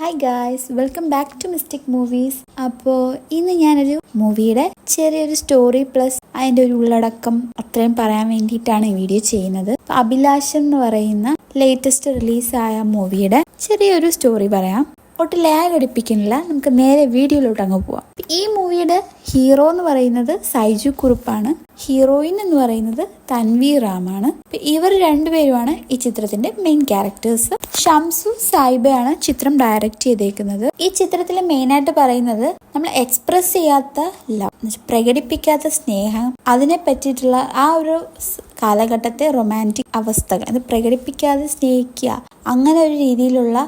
Hi guys, welcome back to mistake movies. അപ്പോൾ ഇന്ന് ഞാനൊരു മൂവിയുടെ ചെറിയൊരു സ്റ്റോറി പ്ലസ് അതിൻ്റെ ഒരു ഉള്ളടക്കം അത്രയും പറയാൻ വേണ്ടിയിട്ടാണ് ഈ വീഡിയോ ചെയ്യുന്നത്. അഭിലാഷം എന്ന് പറയുന്ന ലേറ്റസ്റ്റ് റിലീസായ മൂവിയുടെ ചെറിയൊരു സ്റ്റോറി പറയാം. ഒട്ട് ലാഗ് അടിപ്പിക്കുന്നില്ല, നമുക്ക് നേരെ വീഡിയോയിലോട്ട് അങ്ങ് പോവാം. ഈ മൂവിയുടെ ഹീറോ എന്ന് പറയുന്നത് സൈജു കുറുപ്പാണ്. ഹീറോയിൻ എന്ന് പറയുന്നത് തൻവി റാമാണ്. ഇവർ രണ്ടുപേരുമാണ് ഈ ചിത്രത്തിന്റെ മെയിൻ ക്യാരക്ടേഴ്സ്. ഷംസു സായിബയാണ് ചിത്രം ഡയറക്റ്റ് ചെയ്തേക്കുന്നത്. ഈ ചിത്രത്തിൽ മെയിനായിട്ട് പറയുന്നത് നമ്മൾ എക്സ്പ്രസ് ചെയ്യാത്ത ലവ്, പ്രകടിപ്പിക്കാത്ത സ്നേഹം, അതിനെ പറ്റിയിട്ടുള്ള ആ ഒരു കാലഘട്ടത്തെ റൊമാൻറ്റിക് അവസ്ഥകൾ, അത് പ്രകടിപ്പിക്കാതെ സ്നേഹിക്കുക, അങ്ങനെ ഒരു രീതിയിലുള്ള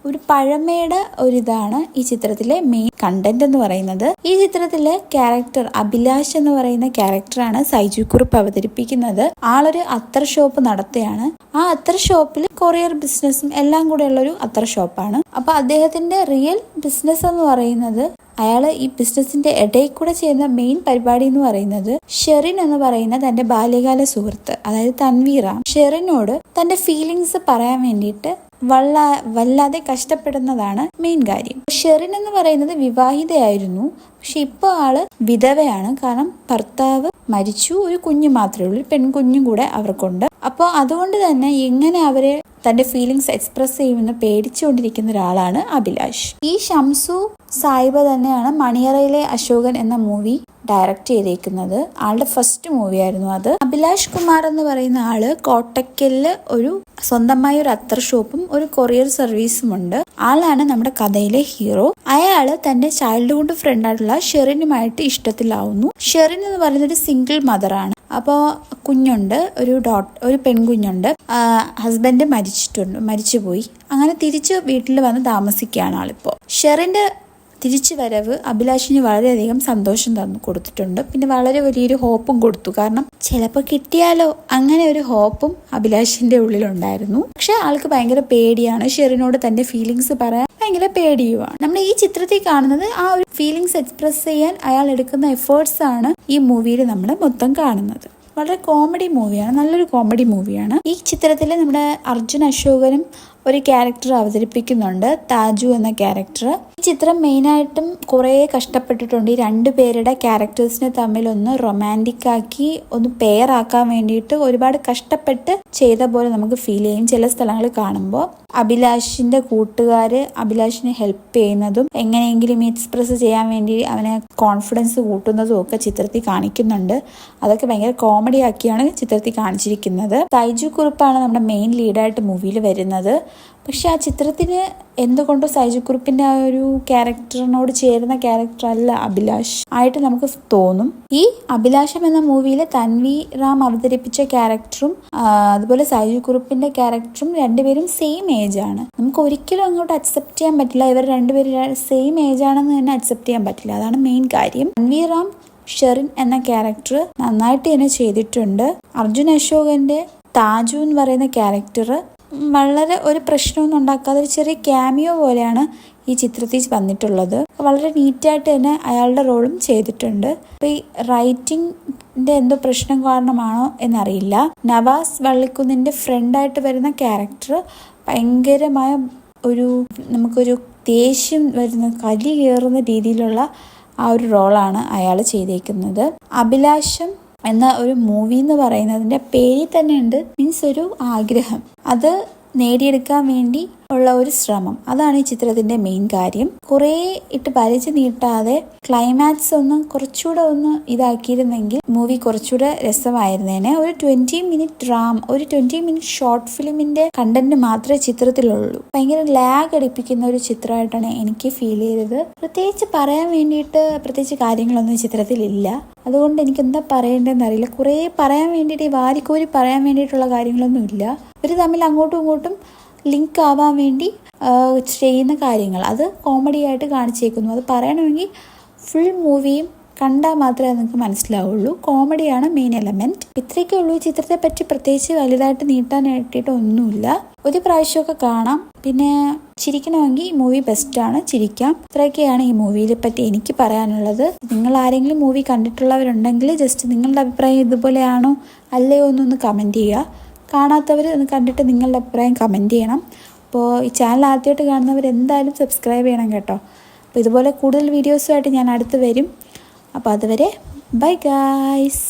ഒരു പഴമയുടെ ഒരിതാണ് ഈ ചിത്രത്തിലെ മെയിൻ കണ്ടന്റ് എന്ന് പറയുന്നത്. ഈ ചിത്രത്തിലെ ക്യാരക്ടർ അഭിലാഷ് എന്ന് പറയുന്ന ക്യാരക്ടറാണ് സൈജു കുറുപ്പ് അവതരിപ്പിക്കുന്നത്. ആളൊരു അത്തർ ഷോപ്പ് നടത്തുകയാണ്. ആ അത്തർ ഷോപ്പിൽ കൊറിയർ ബിസിനസ്സും എല്ലാം കൂടെ ഉള്ളൊരു അത്തർ ഷോപ്പാണ്. അപ്പൊ അദ്ദേഹത്തിന്റെ റിയൽ ബിസിനസ് എന്ന് പറയുന്നത്, അയാൾ ഈ ബിസിനസിന്റെ ഇടയിൽ കൂടെ ചെയ്യുന്ന മെയിൻ പരിപാടി എന്ന് പറയുന്നത്, ഷെറിൻ എന്ന് പറയുന്ന തന്റെ ബാല്യകാല സുഹൃത്ത്, അതായത് തൻവി റാം, ഷെറിനോട് തന്റെ ഫീലിങ്സ് പറയാൻ വേണ്ടിയിട്ട് വല്ലാതെ കഷ്ടപ്പെടുന്നതാണ് മെയിൻ കാര്യം. ഷെറിൻ എന്ന് പറയുന്നത് വിവാഹിതയായിരുന്നു, പക്ഷെ ഇപ്പൊ ആള് വിധവയാണ്. കാരണം ഭർത്താവ് മരിച്ചു, ഒരു കുഞ്ഞു മാത്രമേ ഉള്ളൂ, പെൺകുഞ്ഞും കൂടെ അവർക്കുണ്ട്. അപ്പോൾ അതുകൊണ്ട് തന്നെ എങ്ങനെ അവരെ തന്റെ ഫീലിങ്സ് എക്സ്പ്രസ് ചെയ്യുമെന്ന് പേടിച്ചുകൊണ്ടിരിക്കുന്ന ഒരാളാണ് അഭിലാഷ്. ഈ ഷംസു സായിബ തന്നെയാണ് മണിയറയിലെ അശോകൻ എന്ന മൂവി ഡയറക്റ്റ് ചെയ്തേക്കുന്നത്. ആളുടെ ഫസ്റ്റ് മൂവിയായിരുന്നു അത്. അഭിലാഷ് കുമാർ എന്ന് പറയുന്ന ആള് കോട്ടക്കലില് ഒരു സ്വന്തമായ ഒരു അത്തർ ഷോപ്പും ഒരു കൊറിയർ സർവീസും ഉണ്ട്. ആളാണ് നമ്മുടെ കഥയിലെ ഹീറോ. അയാള് തന്റെ ചൈൽഡ്ഹുഡ് ഫ്രണ്ടായിട്ടുള്ള ഷെറിനുമായിട്ട് ഇഷ്ടത്തിലാവുന്നു. ഷെറിൻ എന്ന് പറയുന്നത് ഒരു സിംഗിൾ മദറാണ്. അപ്പോൾ കുഞ്ഞുണ്ട്, ഒരു പെൺകുഞ്ഞുണ്ട്. ഹസ്ബൻഡ് മരിച്ചുപോയി. അങ്ങനെ തിരിച്ച് വീട്ടിൽ വന്ന് താമസിക്കുകയാണ് ആളിപ്പോൾ. ഷെറിന്റെ തിരിച്ചു വരവ് അഭിലാഷിന് വളരെയധികം സന്തോഷം കൊടുത്തിട്ടുണ്ട്. പിന്നെ വളരെ വലിയൊരു ഹോപ്പും കൊടുത്തു. കാരണം ചിലപ്പോൾ കിട്ടിയാലോ, അങ്ങനെ ഒരു ഹോപ്പും അഭിലാഷിന്റെ ഉള്ളിലുണ്ടായിരുന്നു. പക്ഷെ ആൾക്ക് ഭയങ്കര പേടിയാണ്. ഷെറിനോട് തന്റെ ഫീലിങ്സ് പറയാൻ ഭയങ്കര പേടിയുമാണ്. നമ്മൾ ഈ ചിത്രത്തിൽ കാണുന്നത് ആ ഒരു ഫീലിങ്സ് എക്സ്പ്രസ് ചെയ്യാൻ അയാൾ എടുക്കുന്ന എഫേർട്സ് ആണ് ഈ മൂവിയിൽ നമ്മൾ മൊത്തം കാണുന്നത്. വളരെ കോമഡി മൂവിയാണ്, നല്ലൊരു കോമഡി മൂവിയാണ്. ഈ ചിത്രത്തിൽ നമ്മുടെ അർജുൻ അശോകനും ഒരു ക്യാരക്ടർ അവതരിപ്പിക്കുന്നുണ്ട്, താജു എന്ന ക്യാരക്ടർ. ഈ ചിത്രം മെയിനായിട്ടും കുറേ കഷ്ടപ്പെട്ടിട്ടുണ്ട് ഈ രണ്ടുപേരുടെ ക്യാരക്ടേഴ്സിനെ തമ്മിൽ ഒന്ന് റൊമാൻറ്റിക് ആക്കി ഒന്ന് പെയർ ആക്കാൻ വേണ്ടിയിട്ട് ഒരുപാട് കഷ്ടപ്പെട്ട് ചെയ്ത പോലെ നമുക്ക് ഫീൽ ചെയ്യും. ചില സ്ഥലങ്ങൾ കാണുമ്പോൾ അഭിലാഷിന്റെ കൂട്ടുകാര് അഭിലാഷിനെ ഹെൽപ്പ് ചെയ്യുന്നതും എങ്ങനെയെങ്കിലും എക്സ്പ്രസ് ചെയ്യാൻ വേണ്ടി അവനെ കോൺഫിഡൻസ് കൂട്ടുന്നതും ഒക്കെ ചിത്രത്തിൽ കാണിക്കുന്നുണ്ട്. അതൊക്കെ ഭയങ്കര കോമഡി ആക്കിയാണ് ചിത്രത്തിൽ കാണിച്ചിരിക്കുന്നത്. സൈജു കുറുപ്പാണ് നമ്മുടെ മെയിൻ ലീഡായിട്ട് മൂവിയിൽ വരുന്നത്. പക്ഷെ ആ ചിത്രത്തിന് എന്തുകൊണ്ടോ സൈജു കുറുപ്പിന്റെ ആ ഒരു ക്യാരക്ടറിനോട് ചേരുന്ന ക്യാരക്ടർ അല്ല അഭിലാഷ് ആയിട്ട് നമുക്ക് തോന്നും. ഈ അഭിലാഷം എന്ന മൂവിയിൽ തൻവി റാം അവതരിപ്പിച്ച ക്യാരക്ടറും അതുപോലെ സൈജു കുറുപ്പിന്റെ ക്യാരക്ടറും രണ്ടുപേരും സെയിം ഏജ് ആണ്. നമുക്ക് ഒരിക്കലും അങ്ങോട്ട് അക്സെപ്റ്റ് ചെയ്യാൻ പറ്റില്ല. ഇവർ രണ്ടുപേരും സെയിം ഏജ് ആണെന്ന് തന്നെ അക്സെപ്റ്റ് ചെയ്യാൻ പറ്റില്ല. അതാണ് മെയിൻ കാര്യം. തൻവി റാം ഷെറിൻ എന്ന ക്യാരക്ടർ നന്നായിട്ട് തന്നെ ചെയ്തിട്ടുണ്ട്. അർജുൻ അശോകന്റെ താജു എന്ന് പറയുന്ന ക്യാരക്ടർ വളരെ ഒരു പ്രശ്നമൊന്നും ഉണ്ടാക്കാതെ ഒരു ചെറിയ ക്യാമിയോ പോലെയാണ് ഈ ചിത്രത്തിൽ വന്നിട്ടുള്ളത്. വളരെ നീറ്റായിട്ട് തന്നെ അയാളുടെ റോളും ചെയ്തിട്ടുണ്ട്. അപ്പൊ ഈ റൈറ്റിംഗിന്റെ എന്തോ പ്രശ്നം കാരണമാണോ എന്നറിയില്ല. നവാസ് വള്ളിക്കുന്നിന്റെ ഫ്രണ്ടായിട്ട് വരുന്ന ക്യാരക്ടർ ഭയങ്കരമായ നമുക്കൊരു ദേഷ്യം വരുന്ന, കലി കയറുന്ന രീതിയിലുള്ള ആ ഒരു റോളാണ് അയാൾ ചെയ്തേക്കുന്നത്. അഭിലാഷം എന്ന ഒരു മൂവി എന്ന് പറയുന്നതിന്റെ പേരിൽ തന്നെ ഉണ്ട്, മീൻസ് ഒരു ആഗ്രഹം, അത് നേടിയെടുക്കാൻ വേണ്ടി ഉള്ള ഒരു ശ്രമം. അതാണ് ഈ ചിത്രത്തിന്റെ മെയിൻ കാര്യം. കുറേ വലിച്ചു നീട്ടാതെ ക്ലൈമാക്സ് കുറച്ചുകൂടെ ഇതാക്കിയിരുന്നെങ്കിൽ മൂവി കുറച്ചുകൂടെ രസമായിരുന്നേനെ. ഒരു 20 മിനിറ്റ് ഡ്രാമ, ഒരു 20 മിനിറ്റ് ഷോർട്ട് ഫിലിമിന്റെ കണ്ടന്റ് മാത്രമേ ചിത്രത്തിലുള്ളൂ. ഭയങ്കര ലാഗ് അടിപ്പിക്കുന്ന ഒരു ചിത്രമായിട്ടാണ് എനിക്ക് ഫീൽ ചെയ്തത്. പ്രത്യേകിച്ച് പറയാൻ വേണ്ടിയിട്ട് പ്രത്യേകിച്ച് കാര്യങ്ങളൊന്നും ഈ ചിത്രത്തിലില്ല. അതുകൊണ്ട് എനിക്ക് എന്താ പറയേണ്ടതെന്ന് അറിയില്ല. കുറേ പറയാൻ വേണ്ടിയിട്ട് വാരിക്കോരി പറയാൻ വേണ്ടിയിട്ടുള്ള കാര്യങ്ങളൊന്നും ഇല്ല. ഇവർ തമ്മിൽ അങ്ങോട്ടും ഇങ്ങോട്ടും ലിങ്ക് ആവാൻ വേണ്ടി ചെയ്യുന്ന കാര്യങ്ങൾ അത് കോമഡി ആയിട്ട് കാണിച്ചേക്കുന്നു. അത് പറയണമെങ്കിൽ ഫുൾ മൂവിയും കണ്ടാൽ മാത്രമേ നിങ്ങൾക്ക് മനസ്സിലാവുള്ളൂ. കോമഡിയാണ് മെയിൻ എലമെന്റ്. ഇത്രയൊക്കെ ഉള്ളൂ. ഈ ചിത്രത്തെ പറ്റി പ്രത്യേകിച്ച് വലുതായിട്ട് നീട്ടാനായിട്ടിട്ട് ഒന്നുമില്ല. ഒരു പ്രാവശ്യമൊക്കെ കാണാം. പിന്നെ ചിരിക്കണമെങ്കിൽ ഈ മൂവി ബെസ്റ്റാണ്, ചിരിക്കാം. ഇത്രയൊക്കെയാണ് ഈ മൂവിയെ പറ്റി എനിക്ക് പറയാനുള്ളത്. നിങ്ങൾ ആരെങ്കിലും മൂവി കണ്ടിട്ടുള്ളവരുണ്ടെങ്കിൽ ജസ്റ്റ് നിങ്ങളുടെ അഭിപ്രായം ഇതുപോലെയാണോ അല്ലയോ എന്നൊന്ന് കമൻറ്റ് ചെയ്യുക. കാണാത്തവർ ഒന്ന് കണ്ടിട്ട് നിങ്ങളുടെ അഭിപ്രായം കമൻറ്റ് ചെയ്യണം. അപ്പോൾ ഈ ചാനൽ ആദ്യമായിട്ട് കാണുന്നവർ എന്തായാലും സബ്സ്ക്രൈബ് ചെയ്യണം കേട്ടോ. അപ്പോൾ ഇതുപോലെ കൂടുതൽ വീഡിയോസുമായിട്ട് ഞാൻ അടുത്ത് വരും. അപ്പോൾ അതുവരെ ബൈ ഗായ്സ്.